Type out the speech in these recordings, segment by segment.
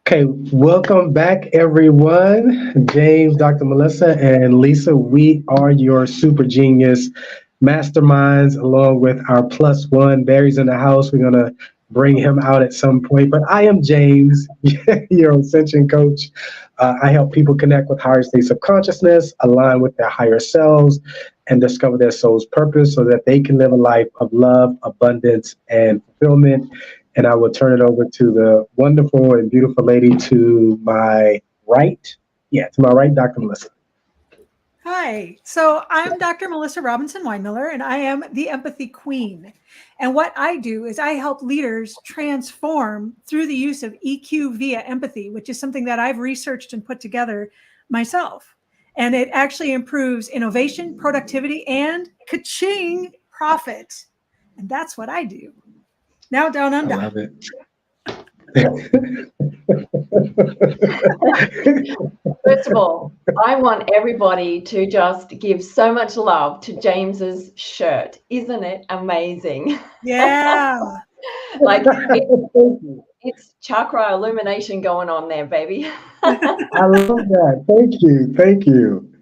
Okay, welcome back, everyone. James, Dr. Melissa, and Lisa, we are your super genius masterminds, along with our plus one. Barry's in the house. We're going to bring him out at some point. But I am James, your ascension coach. I help people connect with higher states of consciousness, align with their higher selves, and discover their soul's purpose so that they can live a life of love, abundance, and fulfillment. And I will turn it over to the wonderful and beautiful lady to my right. Yeah, to my right, Dr. Melissa. Hi, so I'm Dr. Melissa Robinson Weinmiller, and I am the Empathy Queen. And what I do is I help leaders transform through the use of EQ via empathy, which is something that I've researched and put together myself. And it actually improves innovation, productivity, and ka-ching, profit. And that's what I do. Now down under. I love it. First of all, I want everybody to just give so much love to James's shirt. Isn't it amazing? Yeah. Like it's chakra illumination going on there, baby. I love that. Thank you. Thank you.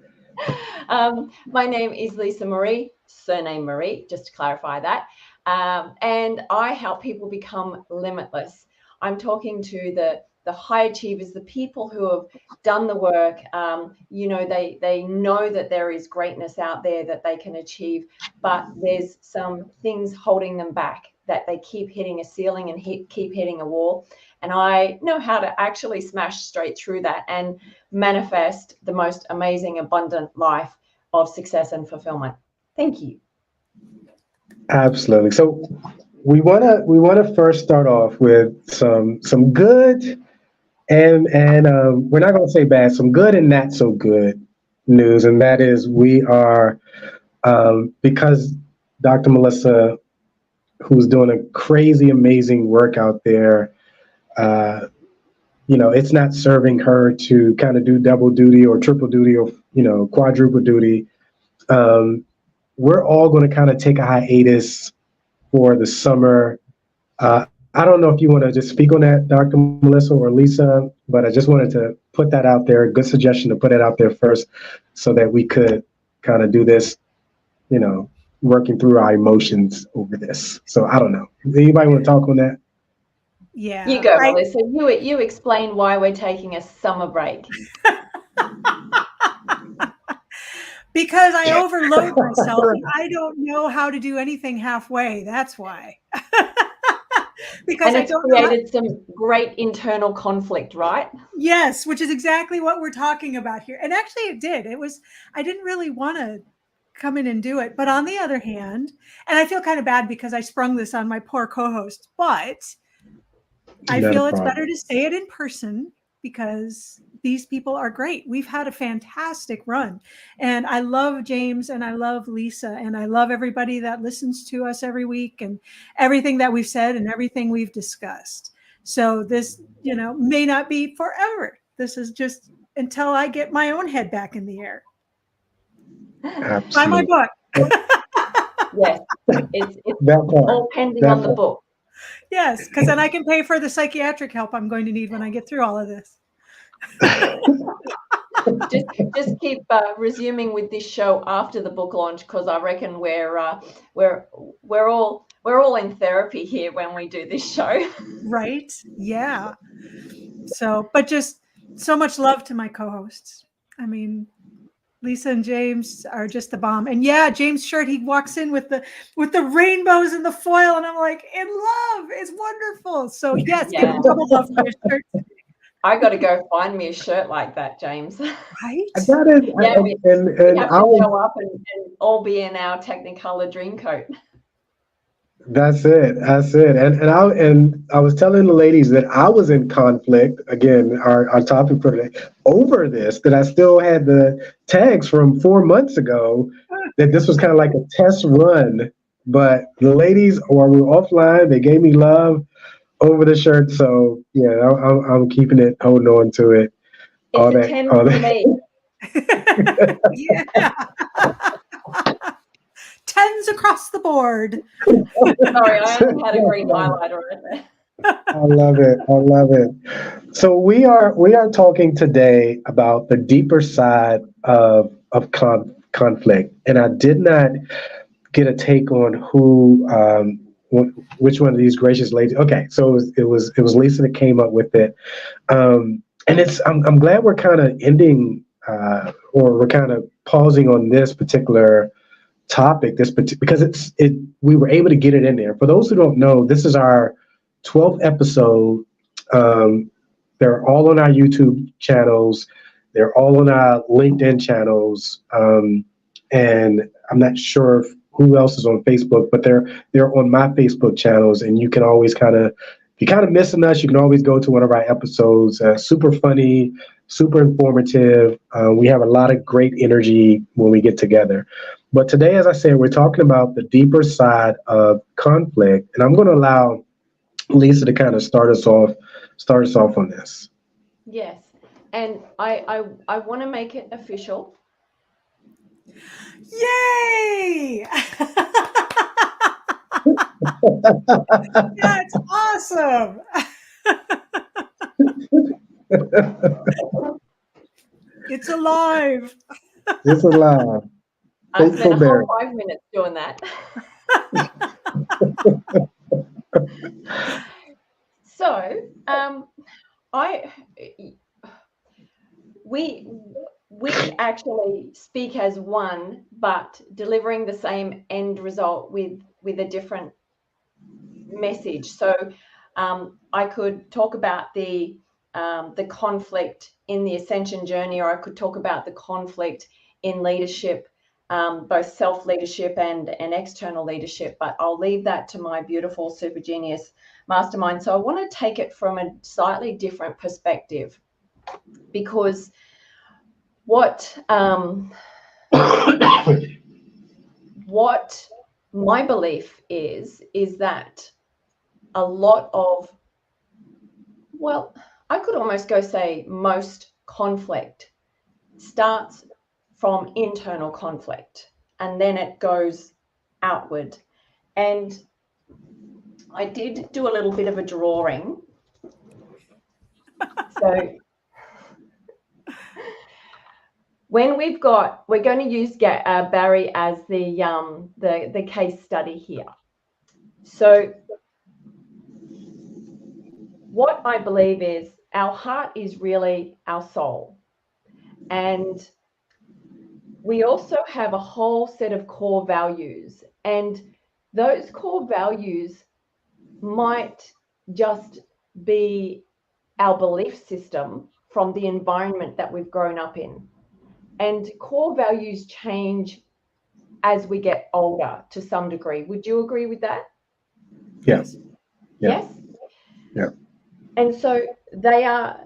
My name is Lisa Marie, surname Marie, just to clarify that. And I help people become limitless. I'm talking to the high achievers, the people who have done the work. They know that there is greatness out there that they can achieve, but there's some things holding them back, that they keep hitting a ceiling and keep hitting a wall. And I know how to actually smash straight through that and manifest the most amazing, abundant life of success and fulfillment. Thank you. Absolutely. So we wanna first start off with some good and we're not gonna say bad, some good and not so good news, and that is we are because Dr. Melissa, who's doing a crazy amazing work out there, it's not serving her to kind of do double duty or triple duty or quadruple duty. We're all going to kind of take a hiatus for the summer. I don't know if you want to just speak on that, Dr. Melissa or Lisa, but I just wanted to put that out there. Good suggestion to put it out there first so that we could kind of do this, working through our emotions over this. So I don't know. Anybody want to talk on that? Yeah. You go, Melissa. You explain why we're taking a summer break. Because I overload myself and I don't know how to do anything halfway. That's why. Because and it's created some great internal conflict, right? Yes, which is exactly what we're talking about here. And actually it did. I didn't really want to come in and do it. But on the other hand, and I feel kind of bad because I sprung this on my poor co-host, but I feel it's better to say it in person because these people are great. We've had a fantastic run. And I love James and I love Lisa and I love everybody that listens to us every week and everything that we've said and everything we've discussed. So this, may not be forever. This is just until I get my own head back in the air. Absolutely. Buy my book. Yes, it's all pending on the book. Yes, because then I can pay for the psychiatric help I'm going to need when I get through all of this. just keep resuming with this show after the book launch, because I reckon we're all in therapy here when we do this show. Right? Yeah. So, but just so much love to my co-hosts. I mean, Lisa and James are just the bomb. And yeah, James' shirt, he walks in with the rainbows and the foil, and I'm like, in love. It's wonderful. So yes, give double love for your shirt. I got to go find me a shirt like that, James. Right? We have to show up and all be in our Technicolor dream coat. That's it. And I was telling the ladies that I was in conflict, again, our topic for today, over this, that I still had the tags from 4 months ago, that this was kind of like a test run. But the ladies, while we were offline, they gave me love over the shirt. So yeah, I'm keeping it, holding on to it. It's a 10 for me. Yeah. 10s across the board. Sorry, I only had a green highlighter right there. I love it. I love it. So we are talking today about the deeper side of conflict, and I did not get a take on who which one of these gracious ladies. Okay, so it was Lisa that came up with it, and I'm glad we're kind of ending or we're kind of pausing on this particular topic because we were able to get it in there. For those who don't know, this is our 12th episode. Um, they're all on our YouTube channels. They're all on our LinkedIn channels. And I'm not sure who else is on Facebook, but they're on my Facebook channels. And you can always if you're kind of missing us, you can always go to one of our episodes. Super funny, super informative. We have a lot of great energy when we get together. But today, as I said, we're talking about the deeper side of conflict, and I'm going to allow Lisa to kind of start us off on this. Yes, and I want to make it official. Yay! That's awesome. It's alive. It's alive. I spent a whole 5 minutes doing that. So, we actually speak as one, but delivering the same end result with a different message. So, I could talk about the conflict in the ascension journey, or I could talk about the conflict in leadership, both self-leadership and external leadership, but I'll leave that to my beautiful super genius mastermind. So I want to take it from a slightly different perspective, because what my belief is that a lot of, well, I could almost go say most conflict starts from internal conflict, and then it goes outward. And I did do a little bit of a drawing. So when we're going to use Barry as the case study here. So what I believe is our heart is really our soul, and we also have a whole set of core values, and those core values might just be our belief system from the environment that we've grown up in. And core values change as we get older to some degree. Would you agree with that? Yes. Yes? Yeah. And so they are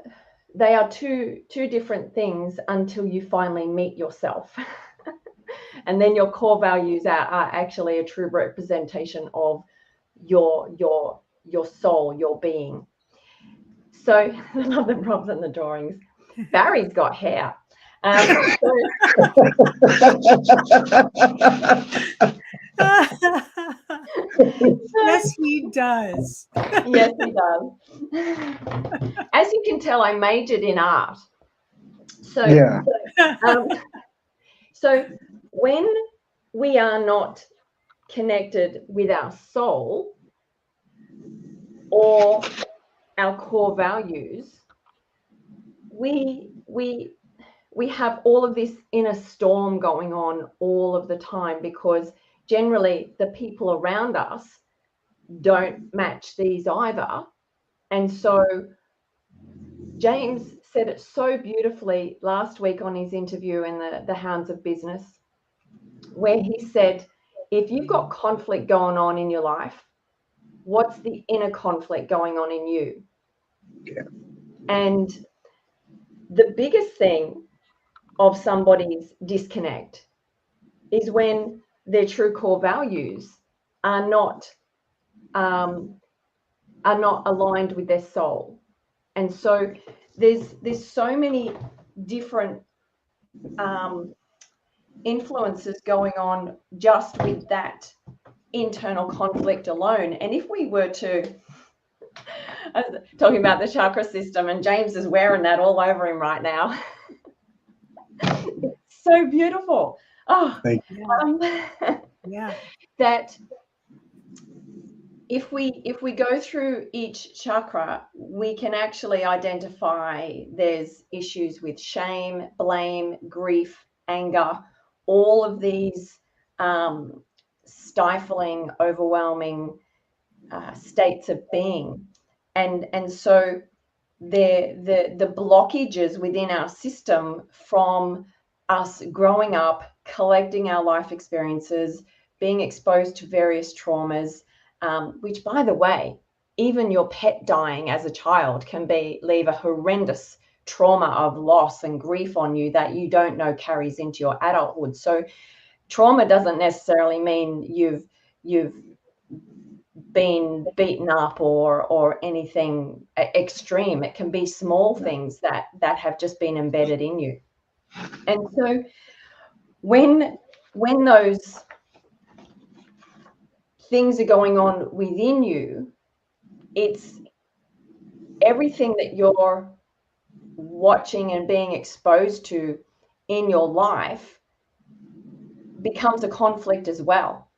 two different things until you finally meet yourself. And then your core values are actually a true representation of your soul, your being. So I love the props and the drawings. Barry's got hair. Yes, he does. Yes, he does. As you can tell, I majored in art. So, yeah. So when we are not connected with our soul or our core values, we have all of this inner storm going on all of the time, because generally the people around us don't match these either. And so James said it so beautifully last week on his interview in the Hounds of Business, where he said, if you've got conflict going on in your life, what's the inner conflict going on in you? Yeah. And the biggest thing of somebody's disconnect is when their true core values are not aligned with their soul. And so there's so many different influences going on just with that internal conflict alone. And if we were to I was talking about the chakra system, and James is wearing that all over him right now. It's so beautiful. Oh, Yeah. That if we go through each chakra, we can actually identify there's issues with shame, blame, grief, anger, all of these stifling, overwhelming states of being, and so the blockages within our system from us growing up, collecting our life experiences, being exposed to various traumas, which, by the way, even your pet dying as a child can leave a horrendous trauma of loss and grief on you that you don't know carries into your adulthood. So trauma doesn't necessarily mean you've been beaten up or anything extreme. It can be small things that have just been embedded in you. And so when those things are going on within you, it's everything that you're watching and being exposed to in your life becomes a conflict as well,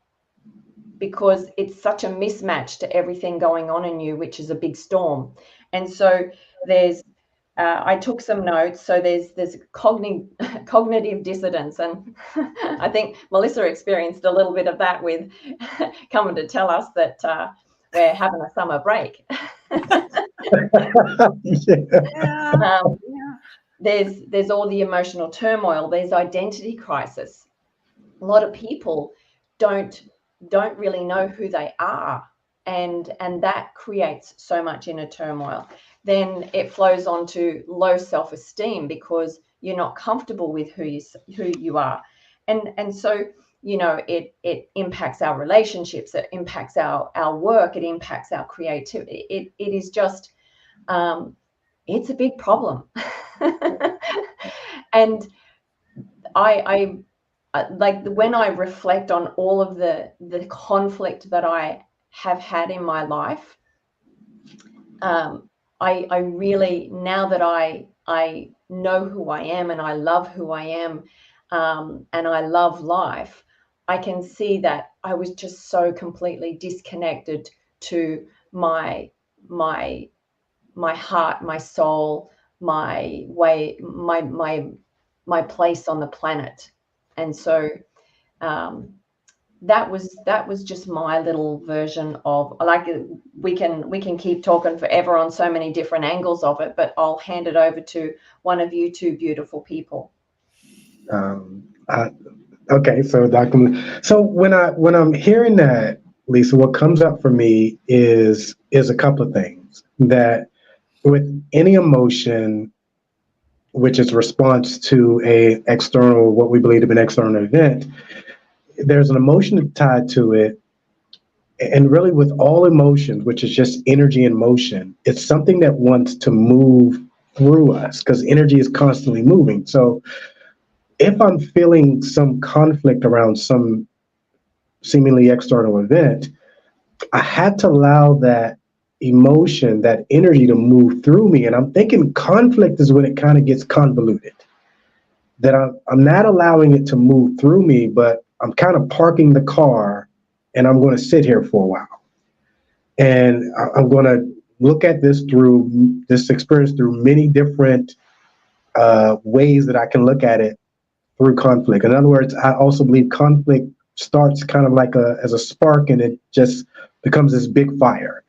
because it's such a mismatch to everything going on in you, which is a big storm. And so there's I took some notes. So there's cognitive dissonance, and I think Melissa experienced a little bit of that with coming to tell us that we're having a summer break. There's all the emotional turmoil. There's identity crisis. A lot of people don't really know who they are, and that creates so much inner turmoil. Then it flows on to low self-esteem because you're not comfortable with who you are, and so it impacts our relationships, it impacts our work, it impacts our creativity. It is just it's a big problem. And I like when I reflect on all of the conflict that I have had in my life, I really, now that I know who I am and I love who I am, and I love life, I can see that I was just so completely disconnected to my heart, my soul, my way, my place on the planet. And so that was just my little version of, like, we can keep talking forever on so many different angles of it, but I'll hand it over to one of you two beautiful people. Okay, so so when I'm hearing that, Lisa, what comes up for me is a couple of things. That with any emotion, which is response to what we believe to be an external event, there's an emotion tied to it. And really with all emotions, which is just energy and motion, it's something that wants to move through us because energy is constantly moving. So if I'm feeling some conflict around some seemingly external event, I had to allow that emotion, that energy to move through me. And I'm thinking conflict is when it kind of gets convoluted. That I'm not allowing it to move through me, but I'm kind of parking the car and I'm going to sit here for a while. And I'm going to look at this experience through many different ways that I can look at it through conflict. In other words, I also believe conflict starts kind of like as a spark, and it just becomes this big fire.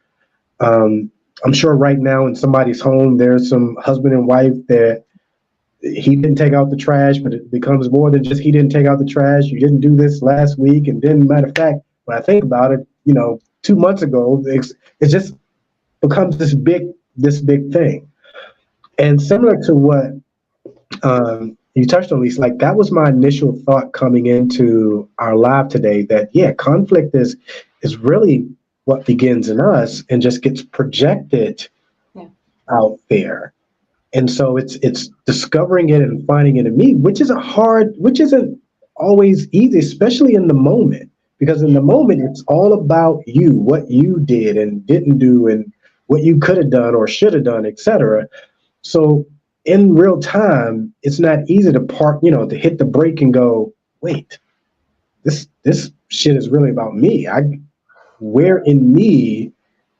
I'm sure right now in somebody's home, there's some husband and wife that he didn't take out the trash, but it becomes more than just he didn't take out the trash. You didn't do this last week. And then, matter of fact, when I think about it, 2 months ago, it just becomes this big thing. And similar to what you touched on, Lisa, like that was my initial thought coming into our live today, that conflict is really what begins in us and just gets projected out there. And so it's discovering it and finding it in me, which isn't always easy, especially in the moment, because in the moment it's all about you, what you did and didn't do, and what you could have done or should have done, etc. So in real time, it's not easy to park, to hit the brake and go, wait, this shit is really about me. Where in me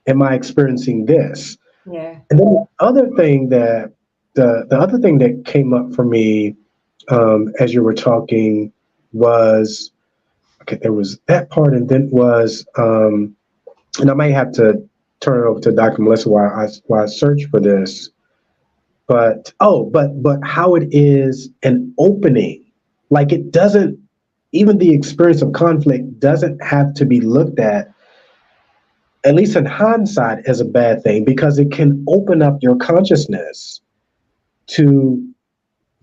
am I experiencing this? Yeah. And then the other thing that came up for me as you were talking was, okay, there was that part, and then was, and I might have to turn it over to Dr. Melissa while I search for this. But how it is an opening, like it doesn't, even the experience of conflict doesn't have to be looked at least in hindsight, as a bad thing, because it can open up your consciousness to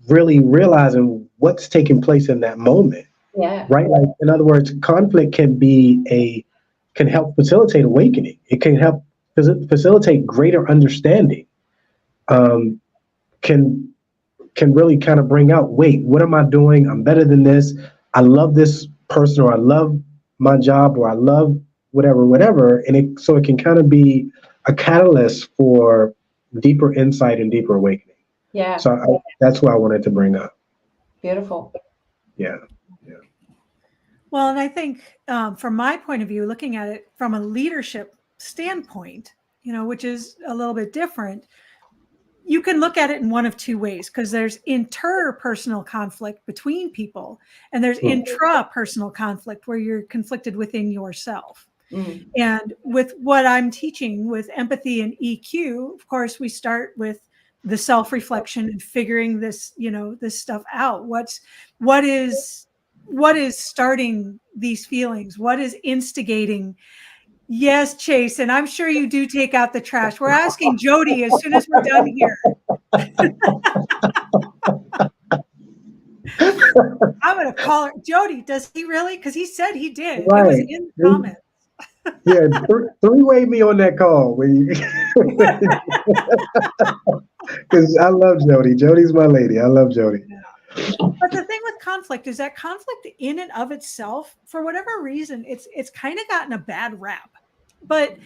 really realizing what's taking place in that moment. Yeah. Right. Like, in other words, conflict can help facilitate awakening. It can help facilitate greater understanding. Can really kind of bring out, wait, what am I doing? I'm better than this. I love this person, or I love my job, or I love whatever. And so it can kind of be a catalyst for deeper insight and deeper awakening. Yeah. So that's what I wanted to bring up. Beautiful. Yeah. Well, and I think from my point of view, looking at it from a leadership standpoint, which is a little bit different, you can look at it in one of two ways, because there's interpersonal conflict between people, and there's intrapersonal conflict where you're conflicted within yourself. Mm. And with what I'm teaching with empathy and EQ, of course, we start with the self-reflection and figuring this, this stuff out. What is starting these feelings? What is instigating? Yes, Chase, and I'm sure you do take out the trash. We're asking Jody as soon as we're done here. I'm going to call her. Jody, does he really? Because he said he did. Right. It was in the comments. Yeah, three-way me on that call. Because I love Jody. Jody's my lady. I love Jody. But the thing with conflict is that conflict in and of itself, for whatever reason, it's kind of gotten a bad rap. But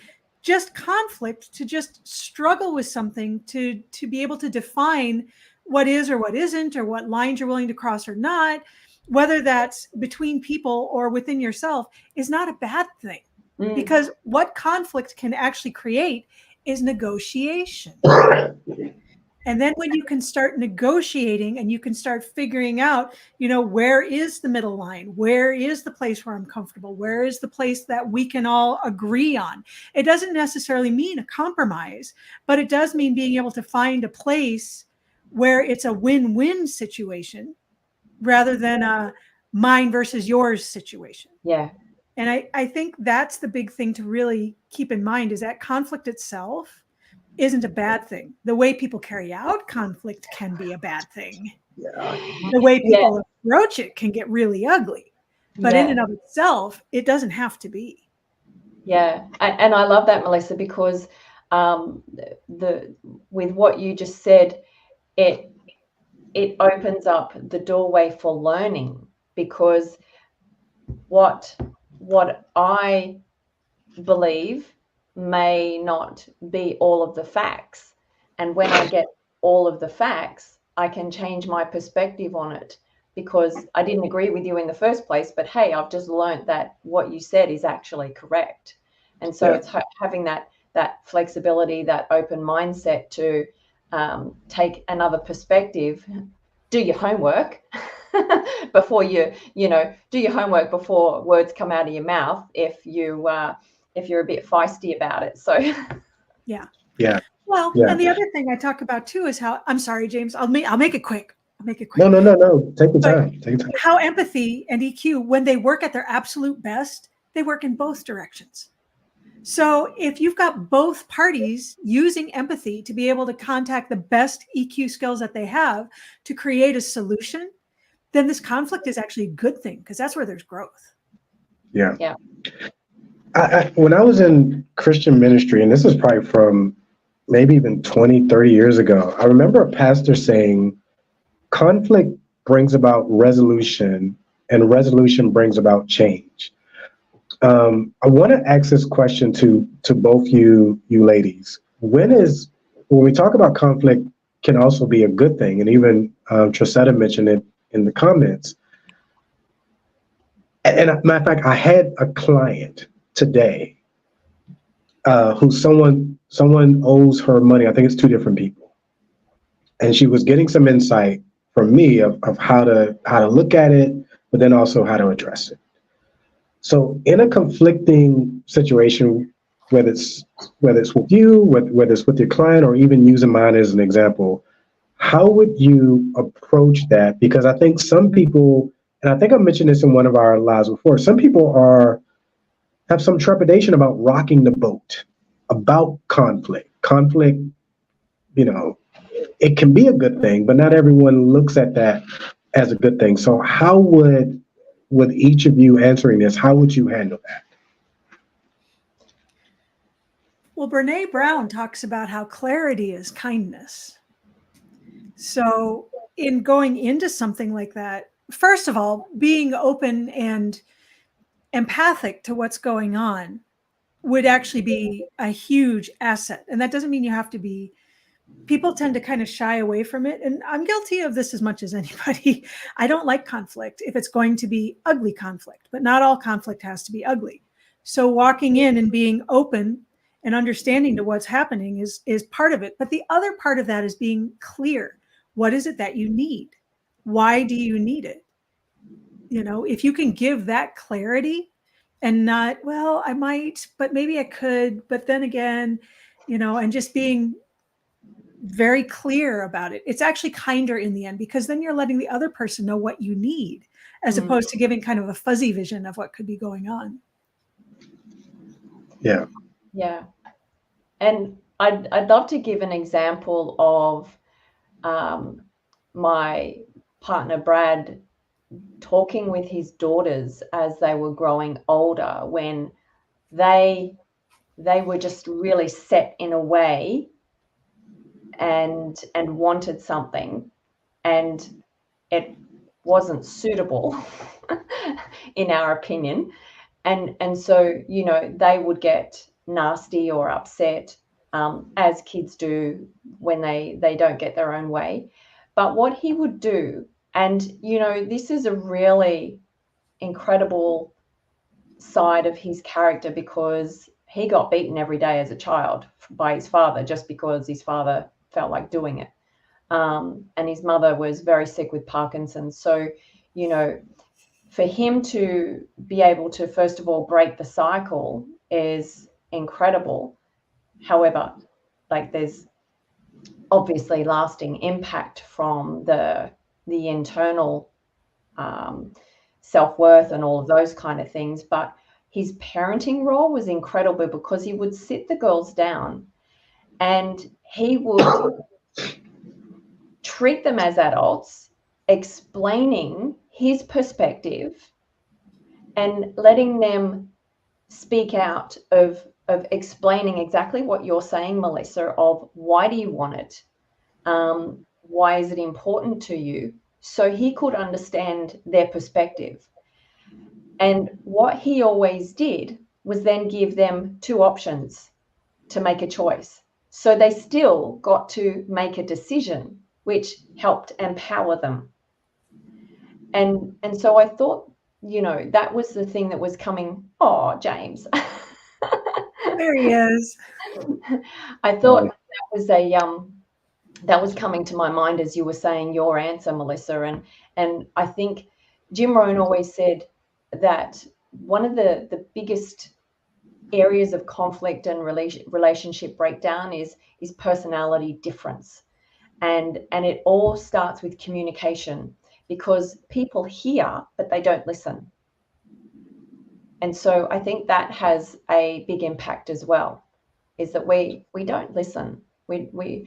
just conflict, to just struggle with something, to be able to define what is or what isn't, or what lines you're willing to cross or not, whether that's between people or within yourself, is not a bad thing. Mm. Because what conflict can actually create is negotiation. And then when you can start negotiating and you can start figuring out, where is the middle line? Where is the place where I'm comfortable? Where is the place that we can all agree on? It doesn't necessarily mean a compromise, but it does mean being able to find a place where it's a win-win situation rather than a mine versus yours situation. Yeah. And I think that's the big thing to really keep in mind, is that conflict itself isn't a bad thing. The way people carry out conflict can be a bad thing. Yeah. The way people approach it can get really ugly. But in and of itself, it doesn't have to be. Yeah. And I love that, Melissa, because with what you just said, it opens up the doorway for learning, because what I believe may not be all of the facts. And when I get all of the facts, I can change my perspective on it, because I didn't agree with you in the first place, but hey, I've just learned that what you said is actually correct. And so it's having that flexibility, that open mindset to take another perspective, do your homework before do your homework before words come out of your mouth, if you're a bit feisty about it. So yeah. Well, yeah. And the other thing I talk about too is how, I'm sorry, James, I'll make it quick. No. Take your time. How empathy and EQ, when they work at their absolute best, they work in both directions. So if you've got both parties using empathy to be able to contact the best EQ skills that they have to create a solution, then this conflict is actually a good thing, because that's where there's growth. Yeah. When I was in Christian ministry, and this is probably from maybe even 20, 30 years ago, I remember a pastor saying, conflict brings about resolution, and resolution brings about change. I want to ask this question to both you ladies. when we talk about conflict can also be a good thing, and even Tracetta mentioned it in the comments. And matter of fact, I had a client today who someone owes her money. I think it's two different people, and she was getting some insight from me of how to look at it, but then also how to address it. So in a conflicting situation, whether it's with you, whether it's with your client, or even using mine as an example, how would you approach that? Because I think some people, and I think I mentioned this in one of our lives before, some people have some trepidation about rocking the boat, about conflict. Conflict, it can be a good thing, but not everyone looks at that as a good thing. So how would, with each of you answering this, how would you handle that? Well, Brene Brown talks about how clarity is kindness. So in going into something like that, first of all, being open and empathic to what's going on would actually be a huge asset. And that doesn't mean you have to be, people tend to kind of shy away from it. And I'm guilty of this as much as anybody. I don't like conflict if it's going to be ugly conflict, but not all conflict has to be ugly. So walking in and being open and understanding to what's happening is part of it. But the other part of that is being clear. What is it that you need? Why do you need it? If you can give that clarity and not, well, I might, but maybe I could, but then again, and just being very clear about it. It's actually kinder in the end, because then you're letting the other person know what you need, as opposed to giving kind of a fuzzy vision of what could be going on. Yeah. Yeah. And I'd love to give an example of my partner, Brad, talking with his daughters as they were growing older, when they were just really set in a way and wanted something, and it wasn't suitable in our opinion, and so they would get nasty or upset, as kids do when they don't get their own way. But what he would do, and this is a really incredible side of his character, because he got beaten every day as a child by his father just because his father felt like doing it. And his mother was very sick with Parkinson's. So, for him to be able to, first of all, break the cycle is incredible. However, there's obviously lasting impact from the internal self-worth and all of those kind of things. But his parenting role was incredible, because he would sit the girls down and he would treat them as adults, explaining his perspective and letting them speak out of explaining exactly what you're saying, Melissa, of why do you want it? Why is it important to you? So he could understand their perspective. And what he always did was then give them two options to make a choice. So they still got to make a decision, which helped empower them. And so I thought, that was the thing that was coming. Oh, James. There he is. I thought that was coming to my mind as you were saying your answer, Melissa. And I think Jim Rohn always said that one of the biggest areas of conflict and relationship breakdown is personality difference. And it all starts with communication, because people hear, but they don't listen. And so I think that has a big impact as well, is that we don't listen. We're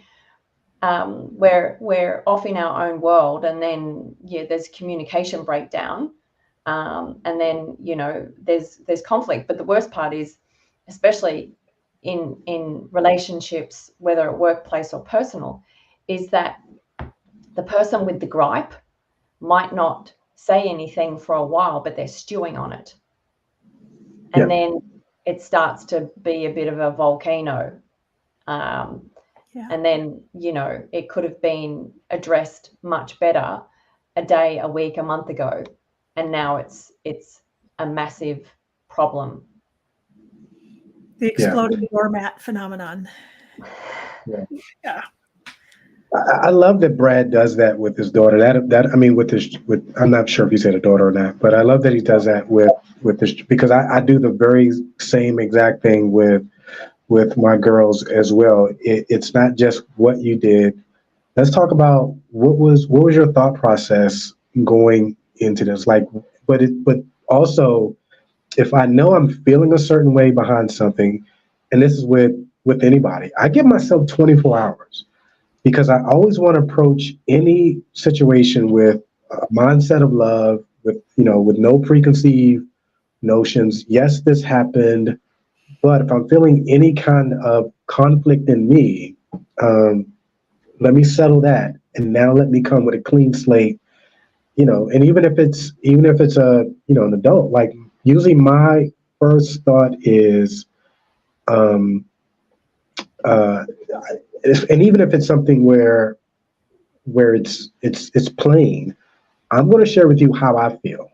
off in our own world, and then there's communication breakdown, and then there's conflict. But the worst part is, especially in relationships, whether at workplace or personal, is that the person with the gripe might not say anything for a while, but they're stewing on it. And then it starts to be a bit of a volcano. And then, you know, it could have been addressed much better a day, a week, a month ago, and now it's a massive problem. The exploding doormat phenomenon. Yeah. I love that Brad does that with his daughter. With I'm not sure if he said a daughter or not, but I love that he does that with this, because I do the very same exact thing with my girls as well. It's not just what you did. Let's talk about what was your thought process going into this, like, but also, if I know I'm feeling a certain way behind something, and this is with anybody, I give myself 24 hours. Because I always want to approach any situation with a mindset of love, with no preconceived notions. Yes, this happened, but if I'm feeling any kind of conflict in me, let me settle that, and now let me come with a clean slate. And even if it's an adult, like, usually my first thought is, and even if it's something where it's plain, I'm going to share with you how I feel.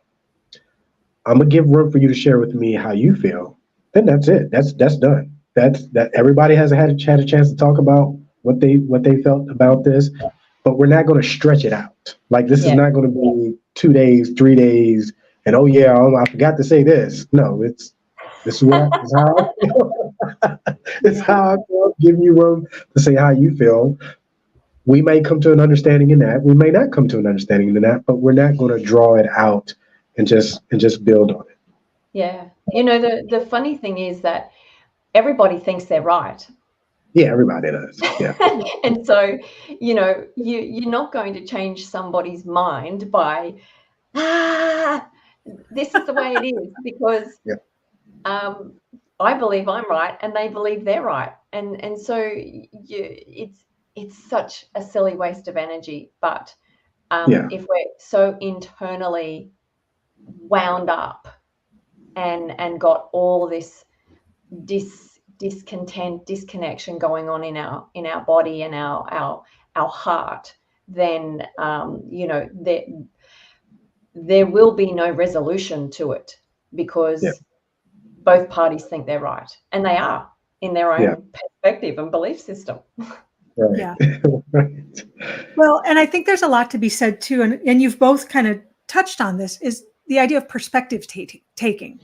I'm going to give room for you to share with me how you feel. Then that's it. That's done. That everybody has had a chance to talk about what they felt about this, but we're not going to stretch it out. Like, this is not going to be 2 days, 3 days, and I forgot to say this. No, this is how I feel. It's how I feel. Giving you room to say how you feel. We may come to an understanding in that. We may not come to an understanding in that, but we're not going to draw it out and just build on it. Yeah. The funny thing is that everybody thinks they're right. Yeah, everybody does. Yeah. And so, you're not going to change somebody's mind by, this is the way it is, because I believe I'm right and they believe they're right. And so it's such a silly waste of energy. But if we're so internally wound up and got all this discontent, disconnection going on in our body and our heart, then there will be no resolution to it, because both parties think they're right, and they are in their own perspective and belief system. Right. Yeah. Right. Well, and I think there's a lot to be said too, and you've both kind of touched on this, is the idea of perspective taking.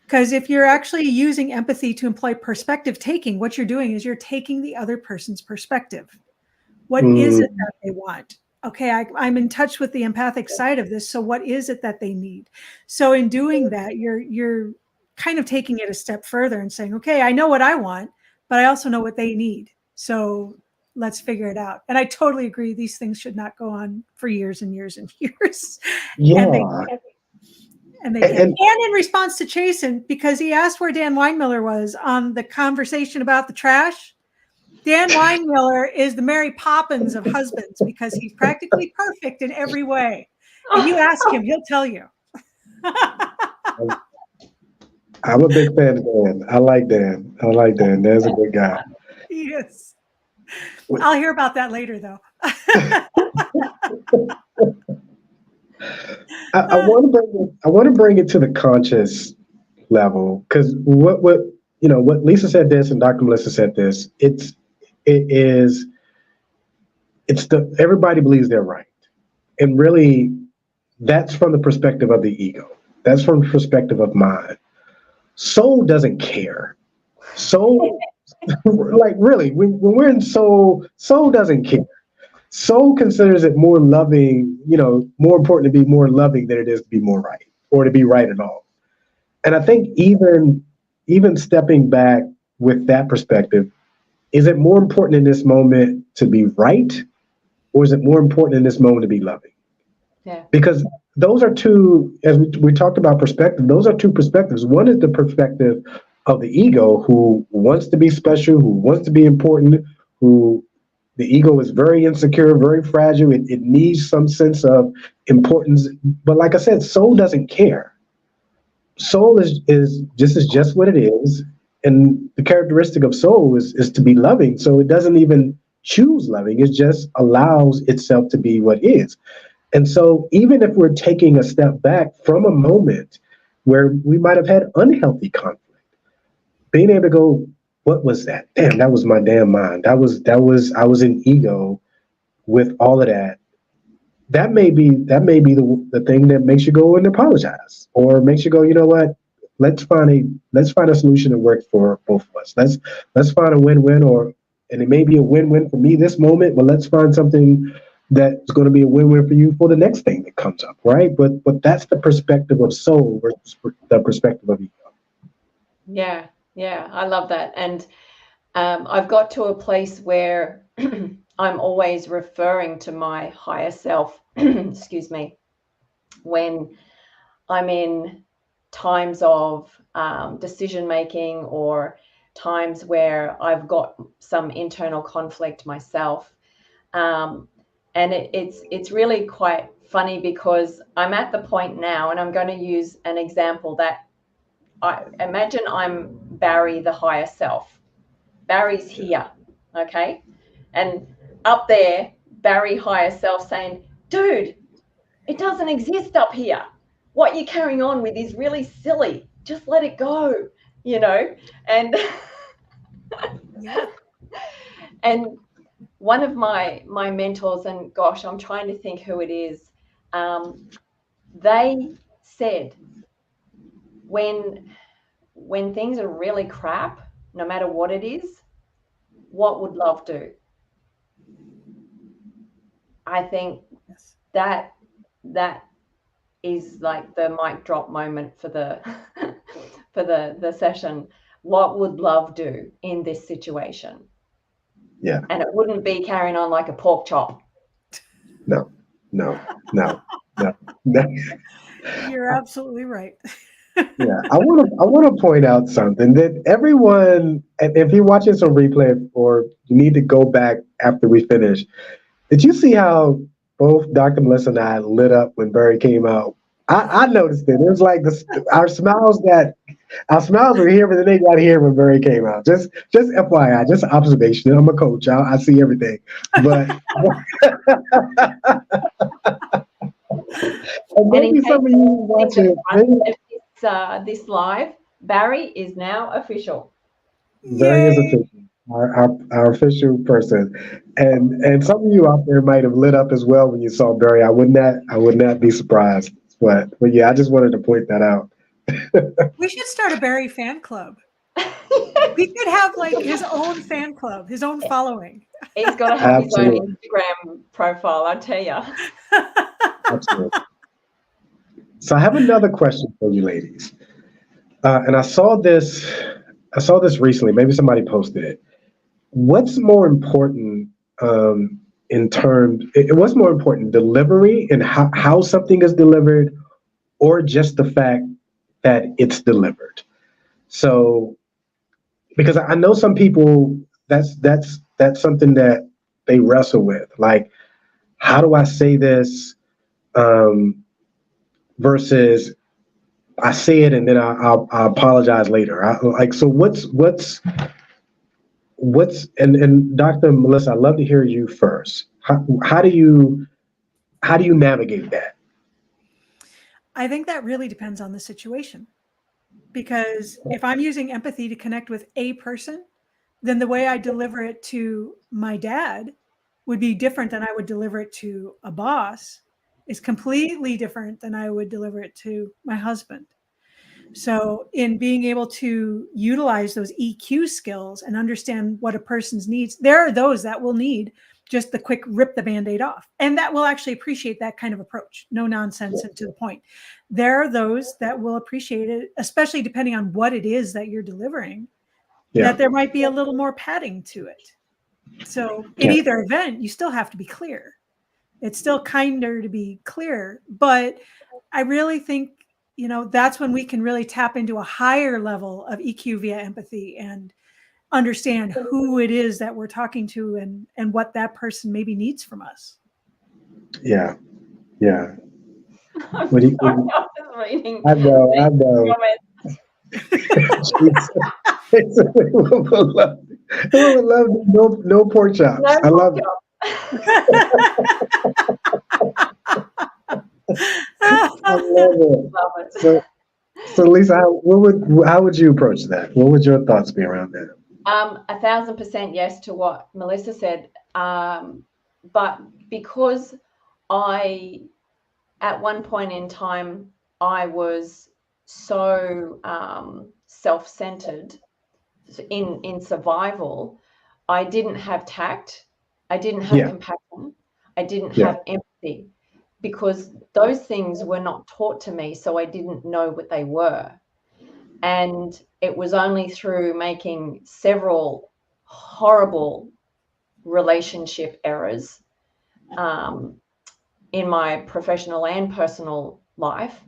Because if you're actually using empathy to employ perspective taking, what you're doing is you're taking the other person's perspective. What is it that they want? Okay, I'm in touch with the empathic side of this. So what is it that they need? So in doing that, you're kind of taking it a step further and saying, okay, I know what I want, but I also know what they need. So let's figure it out. And I totally agree. These things should not go on for years and years and years. Yeah. And in response to Chasen, because he asked where Dan Weinmiller was on the conversation about the trash, Dan Weinmiller is the Mary Poppins of husbands, because he's practically perfect in every way. And you ask him, he'll tell you. I'm a big fan of Dan. I like Dan. Dan's a good guy. Yes. I'll hear about that later, though. I want to bring it to the conscious level, because what Lisa said this and Dr. Melissa said this. Everybody believes they're right, and really, that's from the perspective of the ego. That's from the perspective of mind. Soul doesn't care. Soul, like, really, when we're in soul doesn't care. Soul considers it more loving, more important to be more loving than it is to be more right, or to be right at all. And I think even stepping back with that perspective, is it more important in this moment to be right, or is it more important in this moment to be loving? Yeah. Because those are two, as we talked about perspective, those are two perspectives. One is the perspective of the ego, who wants to be special, who wants to be important, who the ego is very insecure, very fragile. It needs some sense of importance. But like I said, soul doesn't care. Soul is just what it is. the characteristic of soul is to be loving. So it doesn't even choose loving. It just allows itself to be what is. And so even if we're taking a step back from a moment where we might have had unhealthy conflict, being able to go, what was that? Damn, that was my damn mind. I was in ego with all of that. That may be the thing that makes you go and apologize, or makes you go, you know what? Let's find a solution that works for both of us. Let's find a win-win, and it may be a win-win for me this moment, but let's find something that's going to be a win-win for you for the next thing that comes up, right? But that's the perspective of soul versus the perspective of ego. Yeah, I love that. And I've got to a place where I'm always referring to my higher self, excuse me, when I'm in times of decision making, or times where I've got some internal conflict myself. And it's really quite funny, because I'm at the point now, and I'm going to use an example that I imagine I'm Barry, the higher self. Barry's here, okay? And up there, Barry, higher self, saying, dude, it doesn't exist up here. What you're carrying on with is really silly. Just let it go, And Yeah. And one of my mentors, and gosh, I'm trying to think who it is, they said, when things are really crap, no matter what it is, what would love do? I think that is like the mic drop moment for the for the session. What would love do in this situation? Yeah. And it wouldn't be carrying on like a pork chop. No. You're absolutely right. Yeah, I want to point out something that everyone, if you're watching some replay or you need to go back after we finish, did you see how both Dr. Melissa and I lit up when Barry came out? I noticed it. It was like our smiles were here, but then they got here when Barry came out. Just FYI, just observation. I'm a coach. I see everything. But and maybe some of you watching this live, Barry is now official. Barry is official. Our official person, and some of you out there might have lit up as well when you saw Barry. I would not be surprised. But yeah, I just wanted to point that out. We should start a Barry fan club. We could have like his own fan club, his own following. He's got to have his own Instagram profile, I tell you. Absolutely. So I have another question for you ladies. And I saw this recently. Maybe somebody posted it. What's more important what's more important, delivery and how something is delivered, or just the fact that it's delivered? So, because I know some people, that's something that they wrestle with. Like, how do I say this versus I say it and then I'll apologize later. So what's and Dr. Melissa, I'd love to hear you first. How do you navigate that? I think that really depends on the situation, because if I'm using empathy to connect with a person, then the way I deliver it to my dad would be different than I would deliver it to a boss. Is completely different than I would deliver it to my husband. So in being able to utilize those EQ skills and understand what a person's needs, there are those that will need just the quick rip the Band-Aid off, and that will actually appreciate that kind of approach. No nonsense and to the point. There are those that will appreciate it, especially depending on what it is that you're delivering, that there might be a little more padding to it. So in either event, you still have to be clear. It's still kinder to be clear, but I really think, that's when we can really tap into a higher level of EQ via empathy and understand who it is that we're talking to and what that person maybe needs from us. Yeah. I'm sorry, I was reading. I know. Who would love no pork chops? No I love it. I love it. Love it. So Lisa, how would you approach that? What would your thoughts be around that? 1,000% yes to what Melissa said. But because at one point in time, I was so self-centered in survival, I didn't have tact, I didn't have compassion, I didn't have empathy, because those things were not taught to me, so I didn't know what they were. And it was only through making several horrible relationship errors in my professional and personal life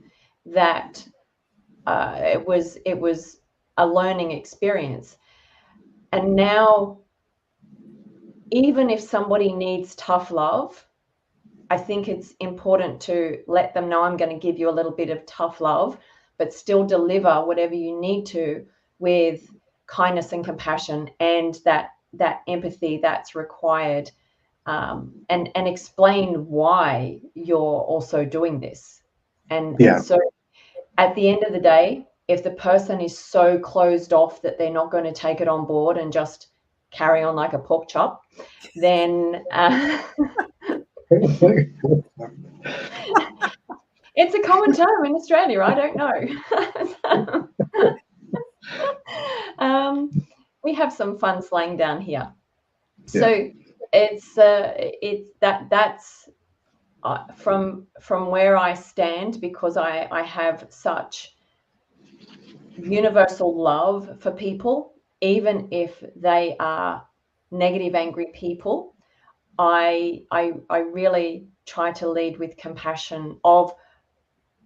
that it was a learning experience. And now, even if somebody needs tough love, I think it's important to let them know, I'm going to give you a little bit of tough love, but still deliver whatever you need to with kindness and compassion and that empathy that's required, and explain why you're also doing this. And so at the end of the day, if the person is so closed off that they're not going to take it on board and just carry on like a pork chop, then it's a common term in Australia. I don't know. We have some fun slang down here. So that's from where I stand, because I have such universal love for people, even if they are negative, angry people. I really try to lead with compassion of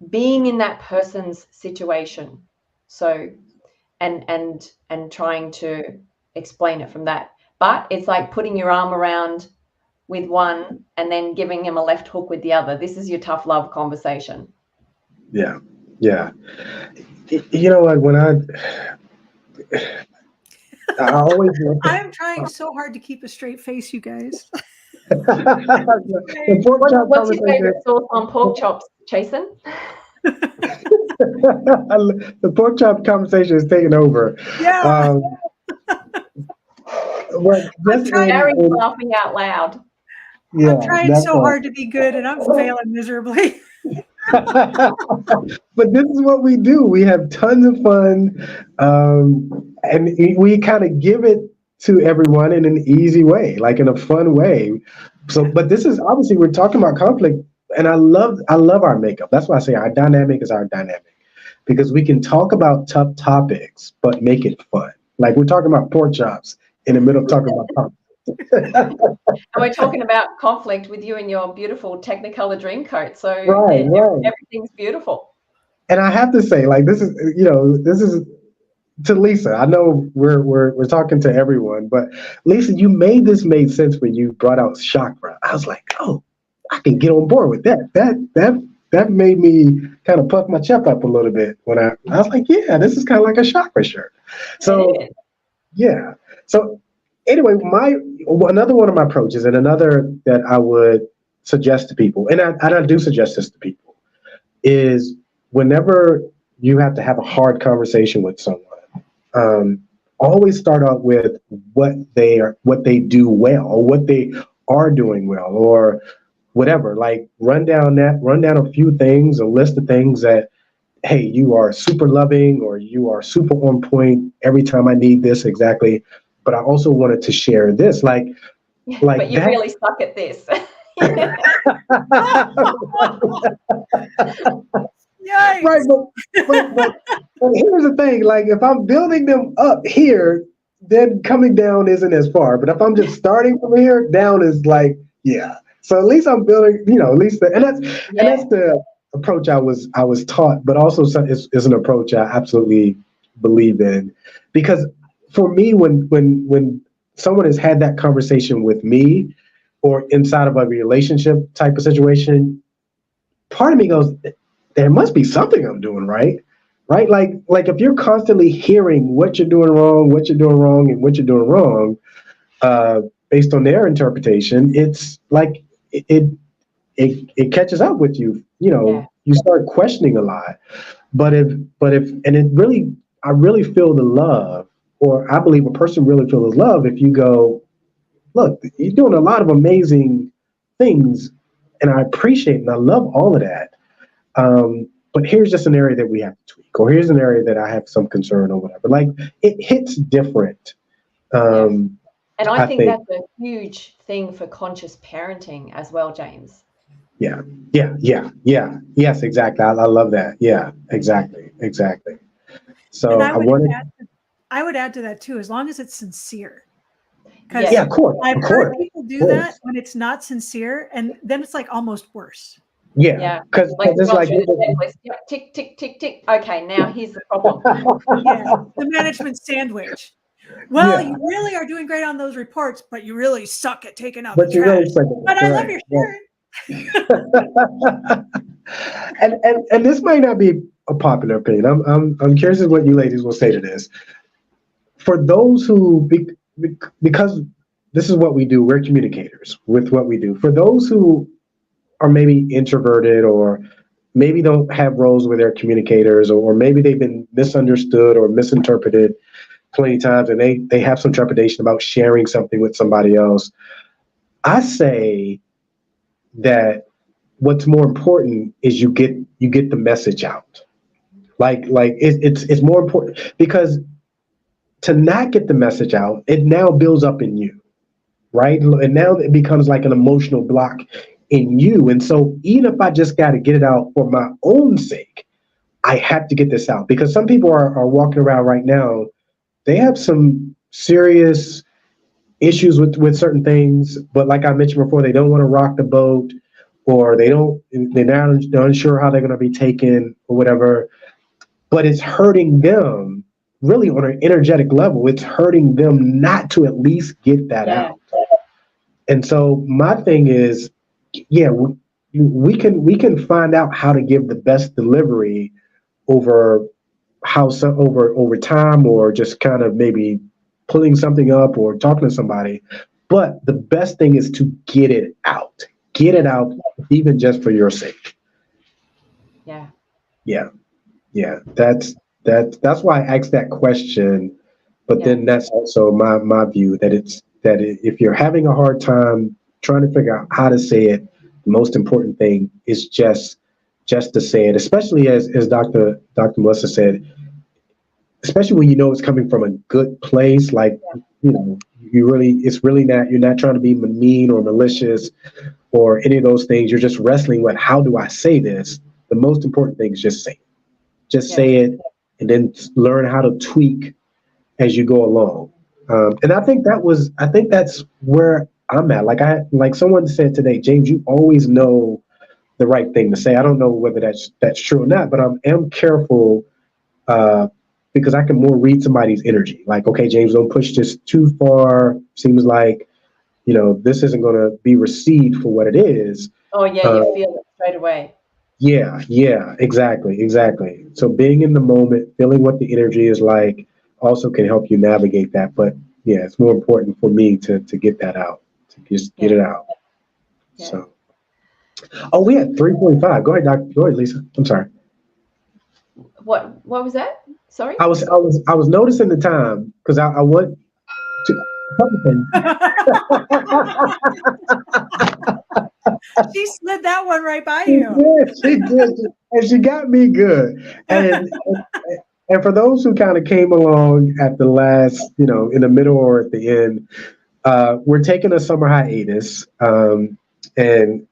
being in that person's situation. So, and trying to explain it from that. But it's like putting your arm around with one and then giving him a left hook with the other. This is your tough love conversation. Yeah. You know what? When I always I am trying so hard to keep a straight face, you guys. What's your favorite sauce on pork chops, Jason? The pork chop conversation is taking over. Yeah. Gary's laughing out loud. Yeah, I'm trying so hard to be good, and I'm failing miserably. But this is what we do. We have tons of fun, and we kind of give it to everyone in an easy way, like in a fun way. So, but this is obviously, we're talking about conflict, and I love our makeup. That's why I say our dynamic is our dynamic, because we can talk about tough topics but make it fun. Like we're talking about pork chops in the middle of talking about conflict. And we're talking about conflict with you and your beautiful Technicolor dream coat. So everything's beautiful. And I have to say, like, this is to Lisa. I know we're talking to everyone, but Lisa, you made sense when you brought out chakra. I was like, oh, I can get on board with that. That made me kind of puff my chest up a little bit when I was like, yeah, this is kind of like a chakra shirt. So yeah. So anyway, another one of my approaches, and another that I would suggest to people, and I do suggest this to people, is whenever you have to have a hard conversation with someone, always start out with what they do well, or what they are doing well, or whatever. Like run down a few things, a list of things that, hey, you are super loving, or you are super on point every time I need this exactly. But I also wanted to share this, like but you really suck at this. Yikes. Right, but here's the thing, like if I'm building them up here, then coming down isn't as far. But if I'm just starting from here, down is like, yeah. So at least I'm building, at least and that's the approach I was taught, but also is an approach I absolutely believe in. Because for me, when someone has had that conversation with me, or inside of a relationship type of situation, part of me goes, there must be something I'm doing right, right? Like if you're constantly hearing what you're doing wrong, what you're doing wrong, and what you're doing wrong, based on their interpretation, it's like it catches up with you. You know, you start questioning a lot. But if and it really, I really feel the love, or I believe a person really feels love if you go, look, you're doing a lot of amazing things, and I appreciate and I love all of that. But here's just an area that we have to tweak, or here's an area that I have some concern or whatever. Like it hits different. And I think think that's a huge thing for conscious parenting as well, James. Yeah. Yes, exactly. I love that. Yeah, exactly. So And I I would add to that too, as long as it's sincere. Because yeah, of course, I've of heard course, people do of course. that when it's not sincere, and then it's like almost worse. Yeah, because Like it's gone like through the checklist. Yep, tick, tick, tick, tick. Okay, now here's the problem. Yeah, the management sandwich. Well, you really are doing great on those reports, but you really suck at taking out the you trash. really suck at But it, I right, love your shirt. and this might not be a popular opinion. I'm curious as what you ladies will say to this. For those who, because this is what we do, we're communicators with what we do. For those who are maybe introverted, or maybe don't have roles where they're communicators, or maybe they've been misunderstood or misinterpreted plenty of times, and they have some trepidation about sharing something with somebody else, I say that what's more important is you get the message out. It's more important, because to not get the message out, it now builds up in you, right? And now it becomes like an emotional block in you. And so even if I just got to get it out for my own sake, I have to get this out, because some people are walking around right now, they have some serious issues with certain things, but like I mentioned before, they don't want to rock the boat, or they're not unsure how they're going to be taken or whatever, but it's hurting them really on an energetic level. It's hurting them not to at least get that out. And so my thing is, yeah, we can find out how to give the best delivery over over time, or just kind of maybe pulling something up or talking to somebody. But the best thing is to get it out. Get it out, even just for your sake. Yeah. That's why I asked that question. But then that's also my view, that if you're having a hard time trying to figure out how to say it, the most important thing is just to say it. Especially as Dr. Melissa said, especially when you know it's coming from a good place, like it's really not, you're not trying to be mean or malicious or any of those things. You're just wrestling with, how do I say this? The most important thing is just say it. Just say it, and then learn how to tweak as you go along. And I think that's where I'm at. Like someone said today, James, you always know the right thing to say. I don't know whether that's true or not, but I am careful, because I can more read somebody's energy. Like, okay, James, don't push this too far. Seems like, this isn't going to be received for what it is. Oh, yeah, you feel it straight away. Yeah, exactly. So being in the moment, feeling what the energy is like, also can help you navigate that. But yeah, it's more important for me to get that out, to just get it out. So, we had 3:45. Go ahead, Doctor. Go ahead, Lisa. I'm sorry. What was that? Sorry. I was noticing the time, because I want to. She slid that one right by you. She did, and she got me good. And for those who kind of came along at the last, in the middle or at the end, we're taking a summer hiatus, and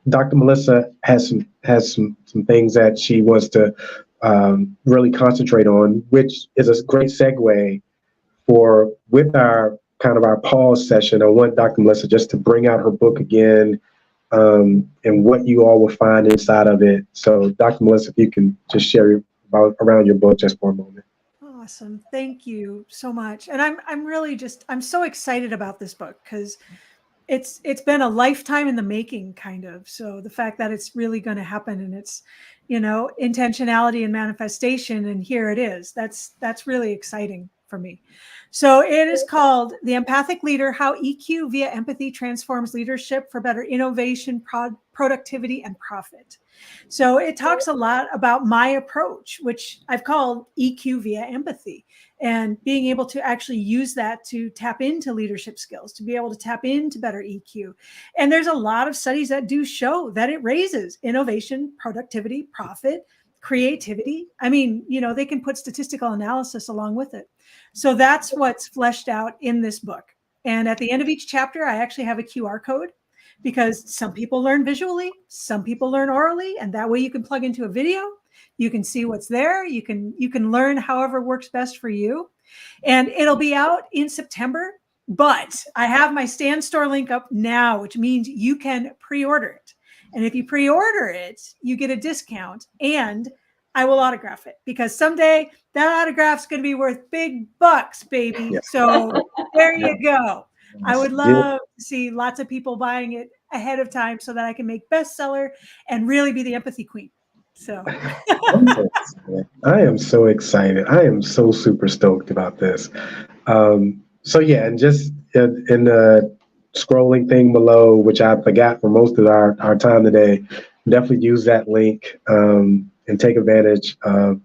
Dr. Melissa has some things that she wants to really concentrate on, which is a great segue with our kind of our pause session. I want Dr. Melissa just to bring out her book again, and what you all will find inside of it. So, Dr. Melissa, if you can just share around your book just for a moment. Awesome. Thank you so much. And I'm really I'm so excited about this book, because it's been a lifetime in the making, kind of. So the fact that it's really going to happen, and it's, intentionality and manifestation, and here it is. That's really exciting for me. So it is called The Empathic Leader: How EQ via Empathy Transforms Leadership for Better Innovation, Productivity, and Profit. So it talks a lot about my approach, which I've called EQ via empathy, and being able to actually use that to tap into leadership skills, to be able to tap into better EQ. And there's a lot of studies that do show that it raises innovation, productivity, profit, creativity. I mean, they can put statistical analysis along with it. So that's what's fleshed out in this book. And at the end of each chapter, I actually have a QR code, because some people learn visually, some people learn orally, and that way you can plug into a video. You can see what's there. You can learn however works best for you. And it'll be out in September, but I have my Stand Store link up now, which means you can pre-order it. And if you pre-order it, you get a discount, and I will autograph it, because someday that autograph's going to be worth big bucks, baby. Yeah. So there you go. I would love to see lots of people buying it ahead of time so that I can make bestseller and really be the empathy queen. So I am so excited. I am so super stoked about this. So yeah, and just in the scrolling thing below, which I forgot for most of our time today, definitely use that link and take advantage of,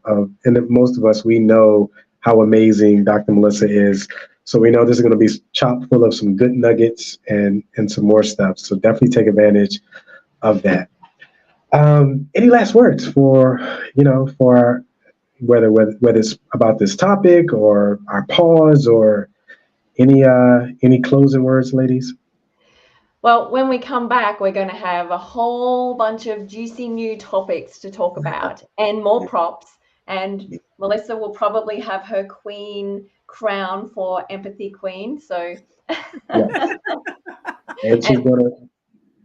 and most of us, we know how amazing Dr. Melissa is. So we know this is going to be chock full of some good nuggets and some more stuff. So definitely take advantage of that. Any last words for whether it's about this topic or our pause, or any closing words, ladies? Well, when we come back, we're going to have a whole bunch of juicy new topics to talk about, and more props. And Melissa will probably have her queen crown for Empathy Queen. So, and she's gonna.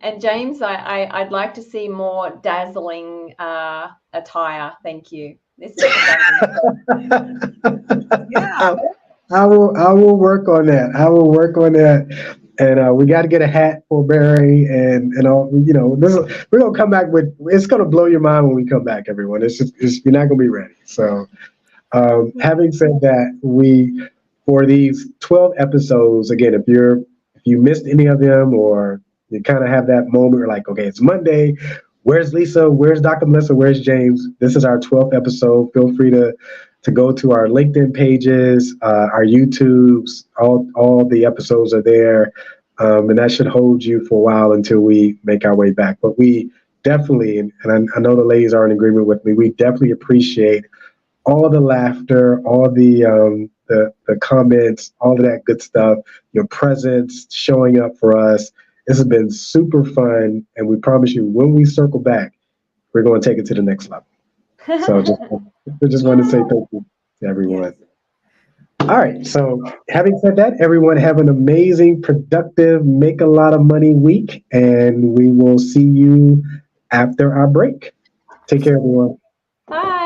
And James, I'd like to see more dazzling attire. Thank you. This is yeah. I will work on that. I will work on that. And we got to get a hat for Barry, and all. We're gonna come back with. It's gonna blow your mind when we come back, everyone. You're not gonna be ready. So, having said that, for these 12 episodes, again, if you missed any of them, or you kind of have that moment where like, okay, it's Monday. Where's Lisa? Where's Dr. Melissa? Where's James? This is our 12th episode. Feel free to go to our LinkedIn pages, our YouTubes. All the episodes are there, and that should hold you for a while until we make our way back. But we definitely, and I know the ladies are in agreement with me, we definitely appreciate all the laughter, all the comments, all of that good stuff, your presence, showing up for us. This has been super fun, and we promise you, when we circle back, we're going to take it to the next level. So just want to say thank you to everyone. All right, so having said that, everyone have an amazing, productive, make a lot of money week, and we will see you after our break. Take care, everyone. Bye.